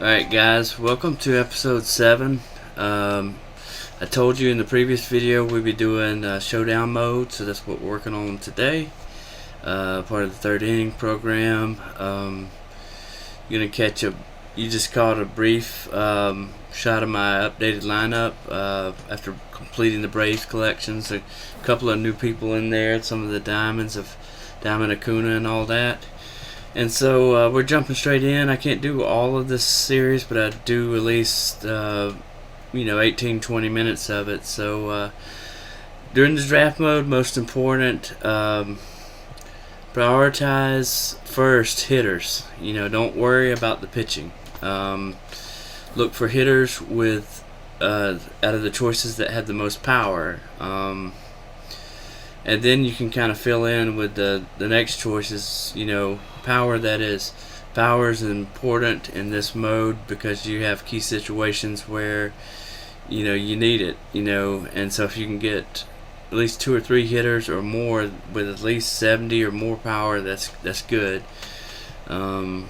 Alright guys, welcome to episode 7. I told you in the previous video we'd be doing showdown mode, so that's what we're working on today. Part of the third inning program. Gonna catch a, you just caught a brief shot of my updated lineup after completing the Braves collections. A couple of new people in there, some of the diamonds of Diamond Acuna and all that. And so we're jumping straight in. I can't do all of this series, but I do at least 18-20 minutes of it. So during the draft mode, most important, prioritize first hitters. Don't worry about the pitching. Look for hitters with out of the choices that have the most power. And then you can kind of fill in with the next choices. Power, that is. Power is important in this mode because you have key situations where you need it. And so if you can get at least 2 or 3 hitters or more with at least 70 or more power, that's good. So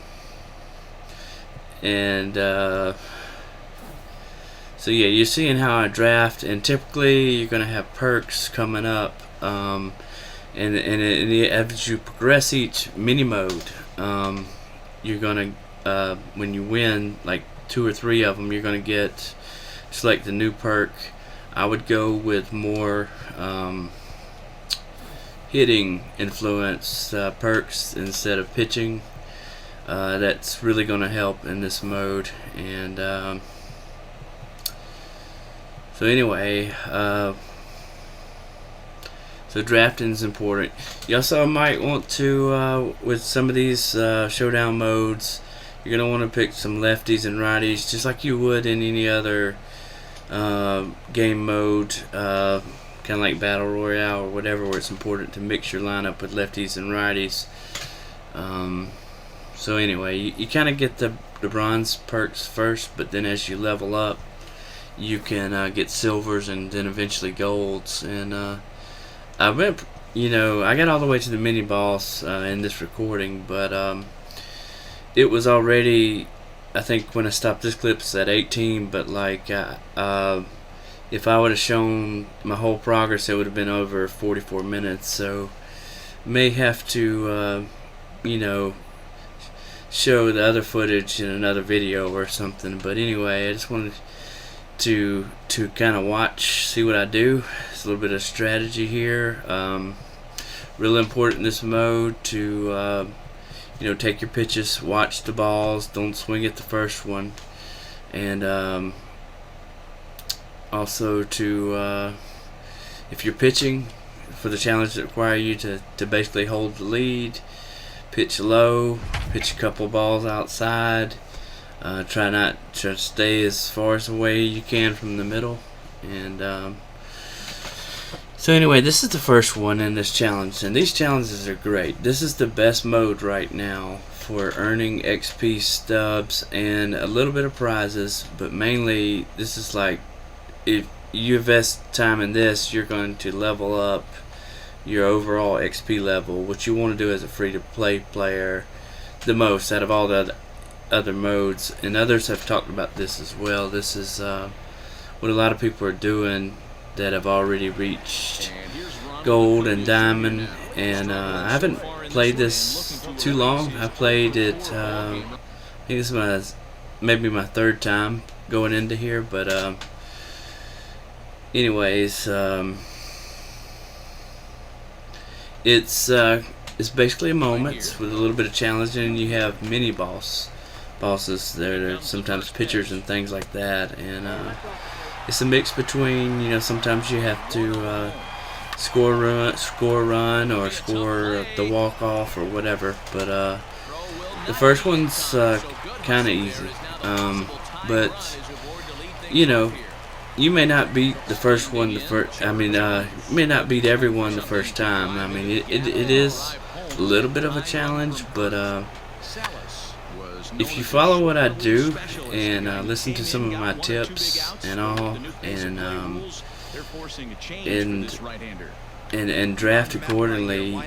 yeah, you're seeing how I draft, and typically you're gonna have perks coming up. And as you progress each mini mode, you're gonna when you win like 2 or 3 of them, you're gonna select the new perk. I would go with more hitting influence perks instead of pitching. That's really gonna help in this mode. And so anyway, so drafting is important. You also might want to, with some of these showdown modes, you're going to want to pick some lefties and righties, just like you would in any other game mode, kind of like Battle Royale or whatever, where it's important to mix your lineup with lefties and righties. So anyway, you kind of get the bronze perks first, but then as you level up, you can get silvers and then eventually golds. And I went, I got all the way to the mini boss in this recording, but it was already, I think when I stopped this clip, it's at 18. But like, if I would have shown my whole progress, it would have been over 44 minutes. So may have to, show the other footage in another video or something. But anyway, I just wanted to kind of see what I do. It's a little bit of strategy here. Really important in this mode to take your pitches, watch the balls, don't swing at the first one, and also to if you're pitching for the challenge that require you to basically hold the lead, pitch low, pitch a couple balls outside. Try not to stay as far away you can from the middle. And so anyway, this is the first one in this challenge, and these challenges are great. This is the best mode right now for earning XP stubs and a little bit of prizes, but mainly this is like, if you invest time in this, you're going to level up your overall XP level, which you want to do as a free-to-play player the most out of all the other modes. And others have talked about this as well. This is what a lot of people are doing that have already reached gold and diamond. And I haven't played this too long. I played it I think this is maybe my 3rd time going into here. But anyways, it's basically a moments with a little bit of challenging. You have mini bosses. They're sometimes pitchers and things like that, and it's a mix between sometimes you have to score a run or score the walk off or whatever. But the first one's kind of easy, but you may not beat the first one you may not beat everyone the first time. I mean, it is a little bit of a challenge, but if you follow what I do and listen to some of my tips and all, and and draft accordingly,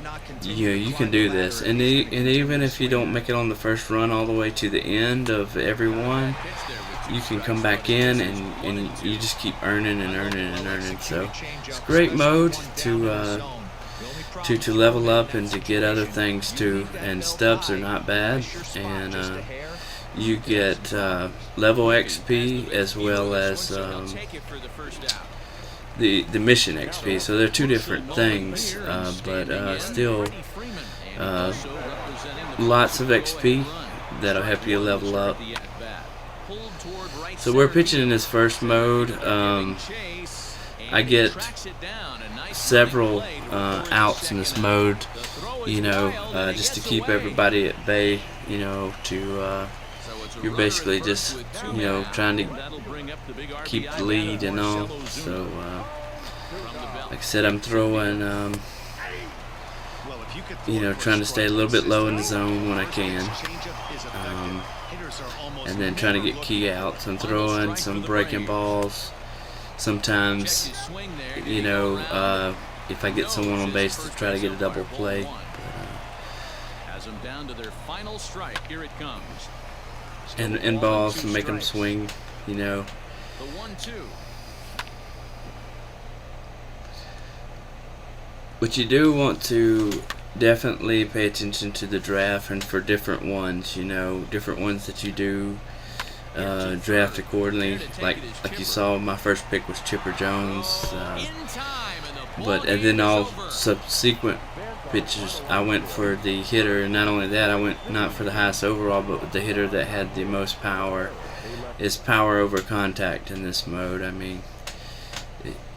you can do this. And even if you don't make it on the first run all the way to the end of every one, you can come back in and you just keep earning and earning and earning. So it's a great mode to level up and to get other things too. And stubs are not bad, and you get level XP as well as the mission XP. So they're two different things, but still lots of XP that'll help you level up. So we're pitching in this first mode. I get several outs in this mode, just to keep everybody at bay. You're basically just trying to keep the lead and all. So like I said, I'm throwing trying to stay a little bit low in the zone when I can, and then trying to get key outs. I'm throwing some breaking balls sometimes, if I get someone on base to try to get a double play. And balls to make them swing, But you do want to definitely pay attention to the draft, and for different ones, different ones that you do draft accordingly. Like you saw, my first pick was Chipper Jones, and then all subsequent pitches I went for the hitter, and not only that, I went not for the highest overall, but with the hitter that had the most power. Is power over contact in this mode. I mean,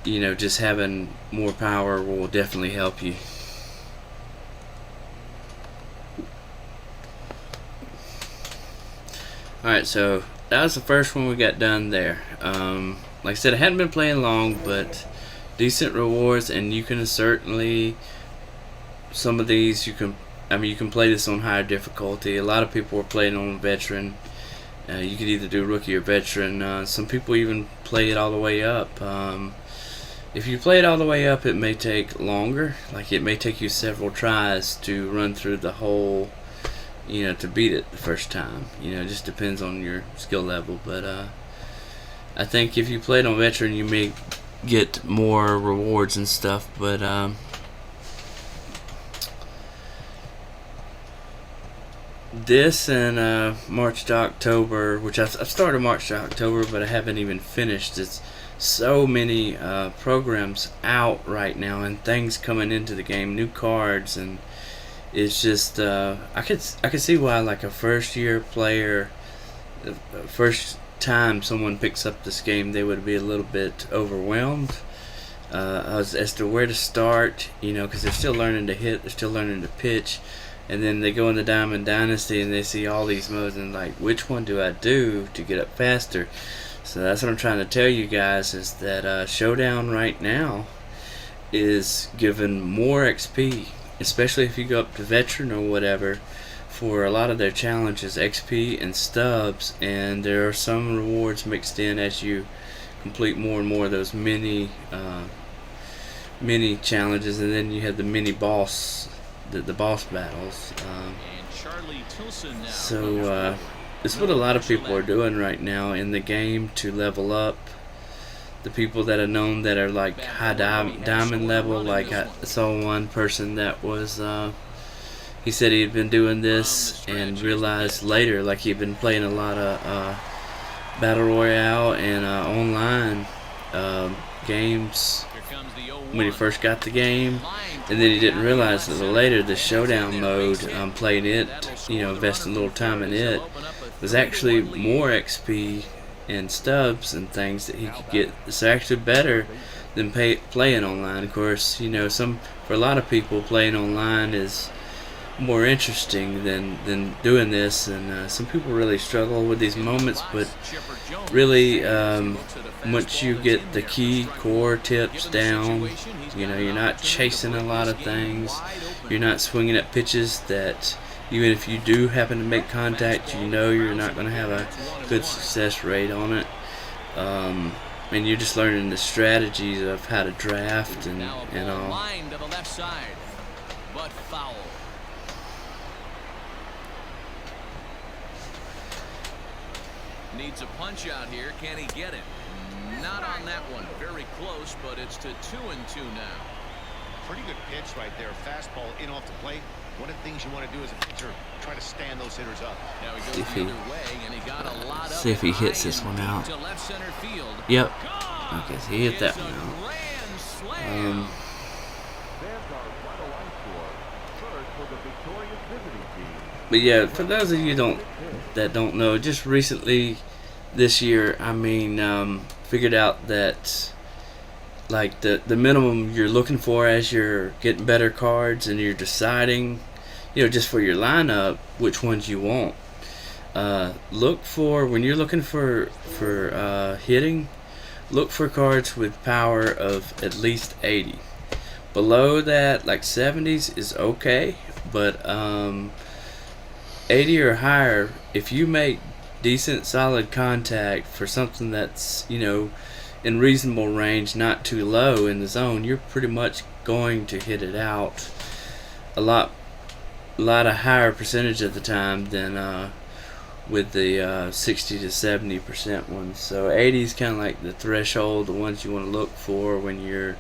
just having more power will definitely help you. Alright, so that was the first one we got done there. Like I said, I hadn't been playing long, but decent rewards, and you can certainly, some of these you can play this on higher difficulty. A lot of people are playing on veteran. You could either do rookie or veteran. Some people even play it all the way up. If you play it all the way up, it may take longer. Like, it may take you several tries to run through the whole, to beat it the first time. It just depends on your skill level. But I think if you play it on veteran, you may get more rewards and stuff. But this and March to October, which I've started March to October, but I haven't even finished. It's so many programs out right now, and things coming into the game, new cards, and it's just I could see why, like, a first year player, first time someone picks up this game, they would be a little bit overwhelmed as to where to start, because they're still learning to hit, they're still learning to pitch. And then they go in the Diamond Dynasty and they see all these modes and like, which one do I do to get up faster? So that's what I'm trying to tell you guys, is that Showdown right now is giving more XP, especially if you go up to veteran or whatever, for a lot of their challenges, XP and stubs, and there are some rewards mixed in as you complete more and more of those mini challenges, and then you have the mini boss. The boss battles. So it's what a lot of people are doing right now in the game to level up. The people that are known that are like high diamond level, like I saw one person that was he said he had been doing this and realized later, like, he'd been playing a lot of battle royale and online games when he first got the game, and then he didn't realize that later the showdown mode, playing it, investing a little time in it, was actually more XP and stubs and things that he could get. It's actually better than playing online. Of course, for a lot of people, playing online is more interesting than doing this, and some people really struggle with these moments, but really once you get the key core tips down, you're not chasing a lot of things, you're not swinging at pitches that even if you do happen to make contact, you're not going to have a good success rate on it. and you're just learning the strategies of how to draft and all. Line to the left side, but foul. Needs a punch out here. Can he get it? Not on that one. Very close, but it's to 2-2 now. Pretty good pitch right there. Fastball in off the plate. One of the things you want to do as a pitcher, try to stand those hitters up. Now he goes the other way, and he got a lot see if he hits this one out. To left center field. Yep. Okay, so he hit that one out. Grand slam. But yeah, for those of you that don't know, just recently this year, I mean, figured out that like the minimum you're looking for as you're getting better cards and you're deciding, you know, just for your lineup, which ones you want. Look for, when you're looking for hitting, look for cards with power of at least 80. Below that, like 70s is okay, but 80 or higher, if you make decent solid contact for something that's, you know, in reasonable range, not too low in the zone, you're pretty much going to hit it out a lot of higher percentage of the time than with the 60 to 70% ones. So 80 is kind of like the threshold, the ones you want to look for when you're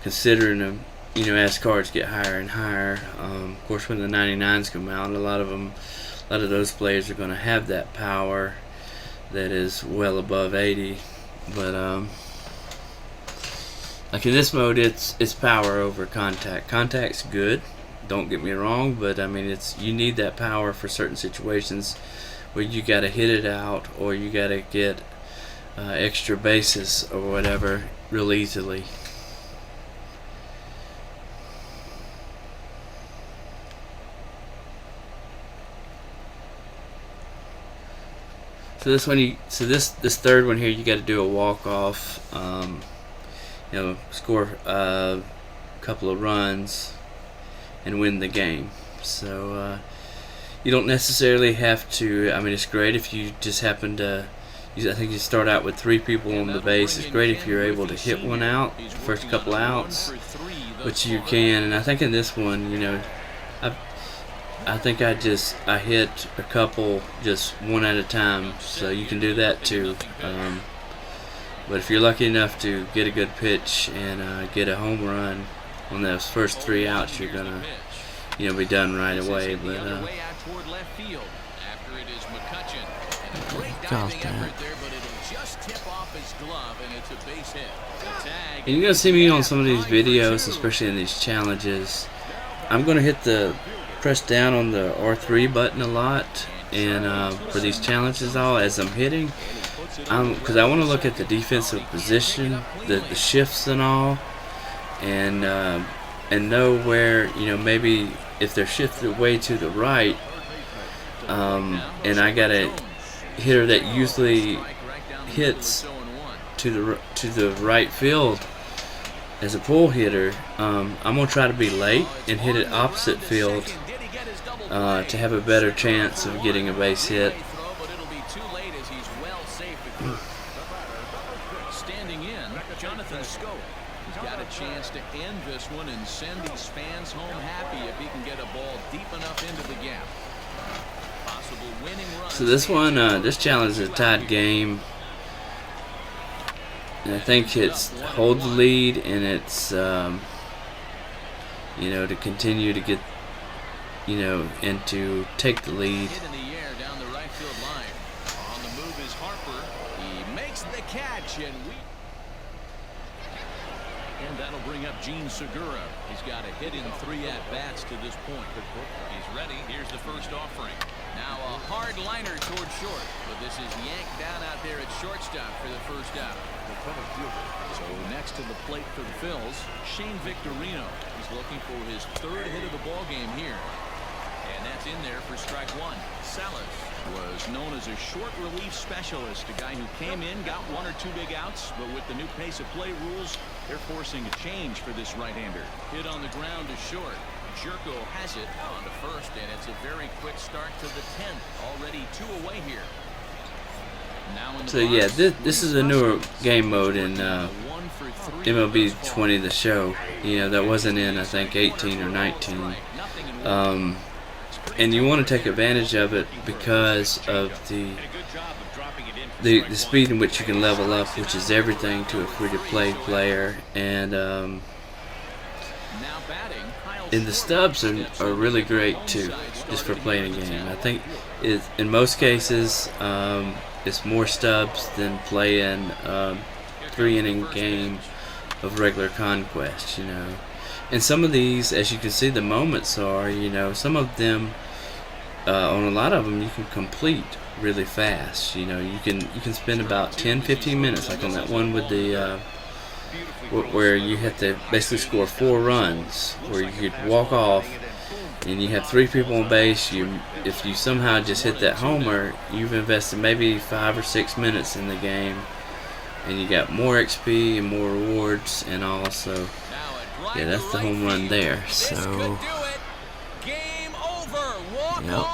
considering them, you know, as cards get higher and higher. Of course, when the 99s come out, a lot of those players are going to have that power that is well above 80. But like in this mode, it's power over contact. Contact's good, don't get me wrong, but I mean, you need that power for certain situations where you got to hit it out, or you got to get extra bases or whatever real easily. So this one, this third one here, you got to do a walk off. You know, score a couple of runs and win the game. So you don't necessarily have to. I mean, it's great if you just happen to. I think you start out with 3 people on the base. It's great if you're able to hit one out, first couple outs, which you can. And I think in this one, you know, I think I hit a couple just one at a time, so you can do that too. But if you're lucky enough to get a good pitch and get a home run on those first 3 outs, you're gonna, you know, be done right away. But and you're gonna see me on some of these videos, especially in these challenges. I'm gonna press down on the R3 button a lot, and for these challenges all as I'm hitting, because I want to look at the defensive position, the shifts and all, and know where, you know, maybe if they're shifted way to the right, and I got a hitter that usually hits to the right field as a pull hitter, I'm gonna try to be late and hit it opposite field to have a better chance of getting a base hit. Standing in, Jonathan Scope. He's got a chance to end this one and send these fans home happy if he can get a ball deep enough into the gap. Possible winning run. So this one, this challenge is a tied game. And I think it's hold the lead, and it's you know, to continue to get, you know, and to take the lead. Hit in the air down the right field line. On the move is Harper. He makes the catch, and that'll bring up Gene Segura. He's got a hit in 3 at-bats to this point. He's ready. Here's the first offering. Now a hard liner toward short, but this is yanked down out there at shortstop for the first out. So next to the plate for the Phils, Shane Victorino. He's looking for his 3rd hit of the ball game here. And that's in there for strike 1. Salas was known as a short relief specialist, a guy who came in, got 1 or 2 big outs, but with the new pace of play rules, they're forcing a change for this right-hander. Hit on the ground to short. Jerko has it on to first, and it's a very quick start to the 10th. Already 2 away here. So yeah, this is a newer game mode in MLB 20 the show. You know, that wasn't in, I think, 18 or 19. And you want to take advantage of it because of the speed in which you can level up, which is everything to a free-to-play player. And the stubs are really great too, just for playing a game. I think in most cases it's more stubs than playing 3-inning game of regular Conquest, you know. And some of these, as you can see, the moments are, you know, some of them on a lot of them you can complete really fast. You know, you can spend about 10-15 minutes, like on that one with the where you have to basically score 4 runs, where you could walk off and you have 3 people on base. If you somehow just hit that homer, you've invested maybe 5 or 6 minutes in the game, and you got more XP and more rewards and all. So yeah, that's the home run there. So yep.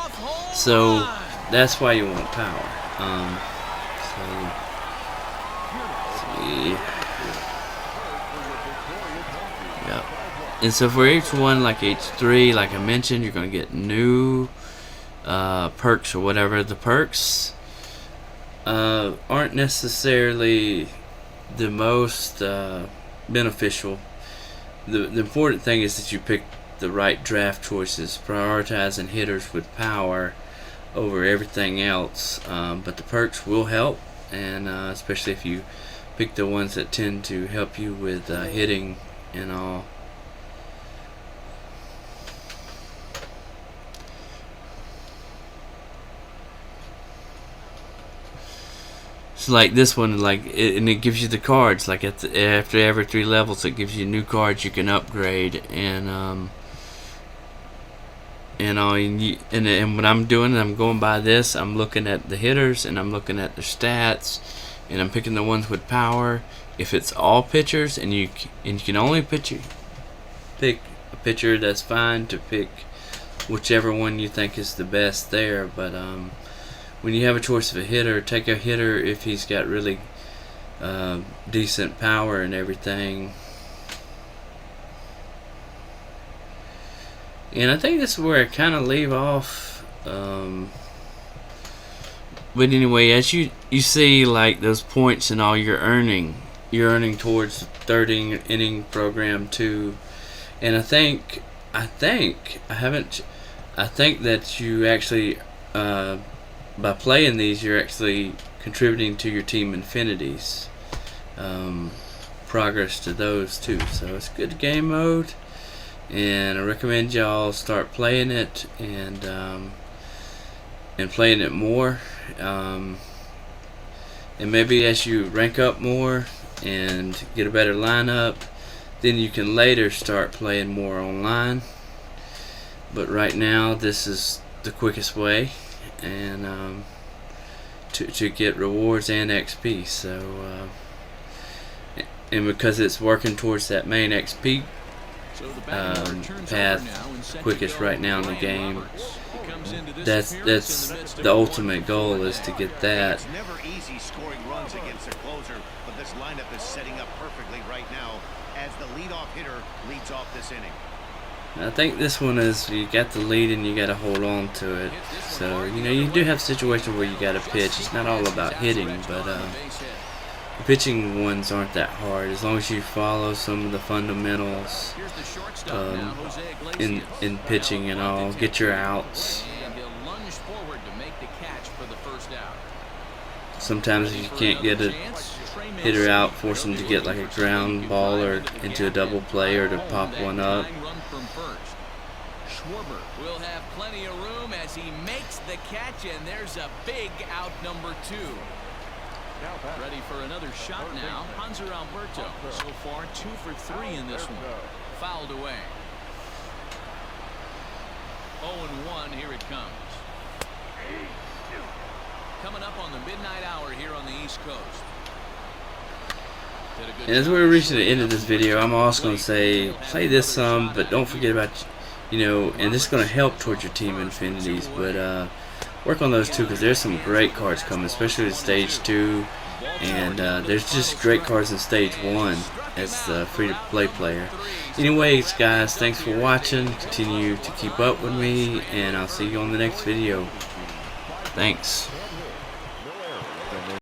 So that's why you want power. See. Yep. And so for each one, like H3, like I mentioned, you're going to get new perks or whatever. The perks aren't necessarily the most beneficial. The important thing is that you pick the right draft choices, prioritizing hitters with power over everything else. But the perks will help, and especially if you pick the ones that tend to help you with hitting and all. So like this one, like and it gives you the cards. Like after every 3 levels, it gives you new cards you can upgrade, and all. And what I'm doing, I'm going by this. I'm looking at the hitters, and I'm looking at their stats, and I'm picking the ones with power. If it's all pitchers, and you can only pick a pitcher, that's fine to pick whichever one you think is the best there. But when you have a choice of a hitter, take a hitter if he's got really decent power and everything. And I think this is where I kind of leave off. But anyway, as you see, like those points and all you're earning towards the 3rd inning program too. And I think that you actually by playing these, you're actually contributing to your team infinities, progress to those too. So it's a good game mode, and I recommend y'all start playing it and playing it more. And maybe as you rank up more and get a better lineup, then you can later start playing more online. But right now, this is the quickest way, and to get rewards and XP. So and because it's working towards that main XP path quickest right now in the game, that's the ultimate goal, is to get that. It's never easy scoring runs against a closer, but this lineup is setting up perfectly right now as the leadoff hitter leads off this inning. I think this one is, you got the lead and you got to hold on to it. So you do have situations where you got to pitch. It's not all about hitting, but the pitching ones aren't that hard as long as you follow some of the fundamentals in pitching and all. Get your outs. Sometimes if you can't get a hitter out, force them to get like a ground ball or into a double play or to pop one up. Schwarber will have plenty of room as he makes the catch, and there's a big out, number 2. Ready for another shot now. Hanser Alberto so far 2 for 3 in this one. Fouled away. 0-1, here it comes. Coming up on the midnight hour here on the East Coast. And as we're reaching the end of this video, I'm also going to say, play this some, but don't forget about, and this is going to help towards your team infinities, but work on those too, because there's some great cards coming, especially in stage 2, and there's just great cards in stage 1 as the free-to-play player. Anyways, guys, thanks for watching. Continue to keep up with me, and I'll see you on the next video. Thanks.